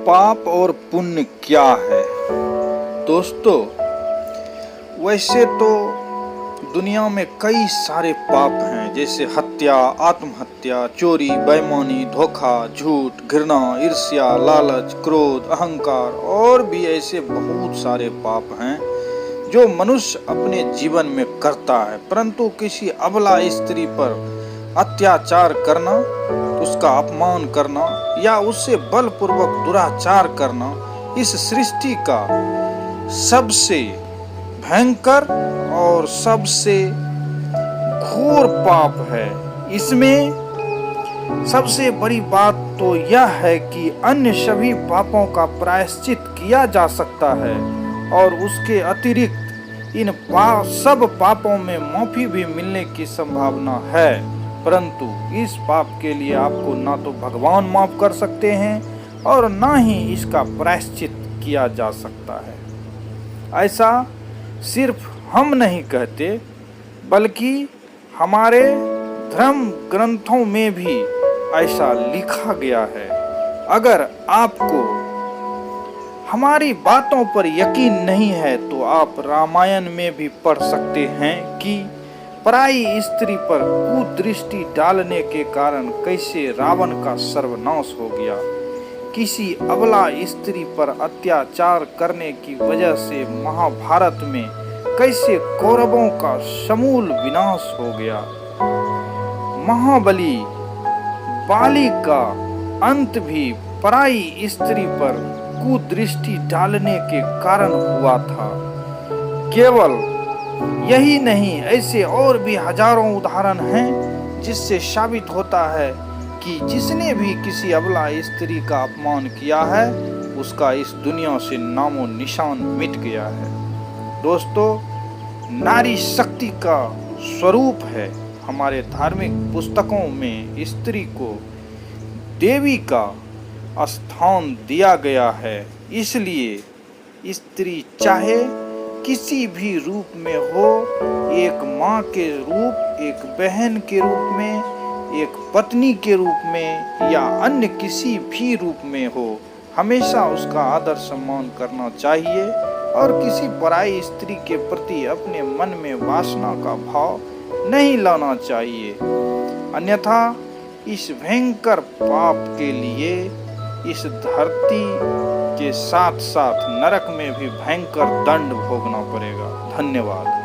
पाप और पुण्य क्या है? दोस्तों, वैसे तो दुनिया में कई सारे पाप हैं, जैसे हत्या, आत्महत्या, चोरी, बेईमानी, धोखा, झूठ, घृणा, ईर्ष्या, लालच, क्रोध, अहंकार और भी ऐसे बहुत सारे पाप हैं जो मनुष्य अपने जीवन में करता है। परंतु किसी अबला स्त्री पर अत्याचार करना, उसका अपमान करना या उससे बलपूर्वक दुराचार करना इस सृष्टि का सबसे भयंकर और सबसे घोर पाप है। इसमें सबसे बड़ी बात तो यह है कि अन्य सभी पापों का प्रायश्चित किया जा सकता है और उसके अतिरिक्त इन सब पापों में माफी भी मिलने की संभावना है। परंतु इस पाप के लिए आपको ना तो भगवान माफ कर सकते हैं और ना ही इसका प्रायश्चित किया जा सकता है। ऐसा सिर्फ हम नहीं कहते, बल्कि हमारे धर्म ग्रंथों में भी ऐसा लिखा गया है। अगर आपको हमारी बातों पर यकीन नहीं है तो आप रामायण में भी पढ़ सकते हैं कि पराई स्त्री पर कुदृष्टि डालने के कारण कैसे रावण का सर्वनाश हो गया। किसी अबला स्त्री पर अत्याचार करने की वजह से महाभारत में कैसे कौरवों का समूल विनाश हो गया। महाबली बाली का अंत भी पराई स्त्री पर कुदृष्टि डालने के कारण हुआ था। केवल यही नहीं, ऐसे और भी हजारों उदाहरण हैं जिससे साबित होता है कि जिसने भी किसी अबला स्त्री का अपमान किया है उसका इस दुनिया से नामो निशान मिट गया है। दोस्तों, नारी शक्ति का स्वरूप है। हमारे धार्मिक पुस्तकों में स्त्री को देवी का स्थान दिया गया है। इसलिए स्त्री चाहे किसी भी रूप में हो, एक माँ के रूप, एक बहन के रूप में, एक पत्नी के रूप में या अन्य किसी भी रूप में हो, हमेशा उसका आदर सम्मान करना चाहिए और किसी पराई स्त्री के प्रति अपने मन में वासना का भाव नहीं लाना चाहिए। अन्यथा इस भयंकर पाप के लिए इस धरती के साथ साथ नरक में भी भयंकर दंड भोगना पड़ेगा। धन्यवाद।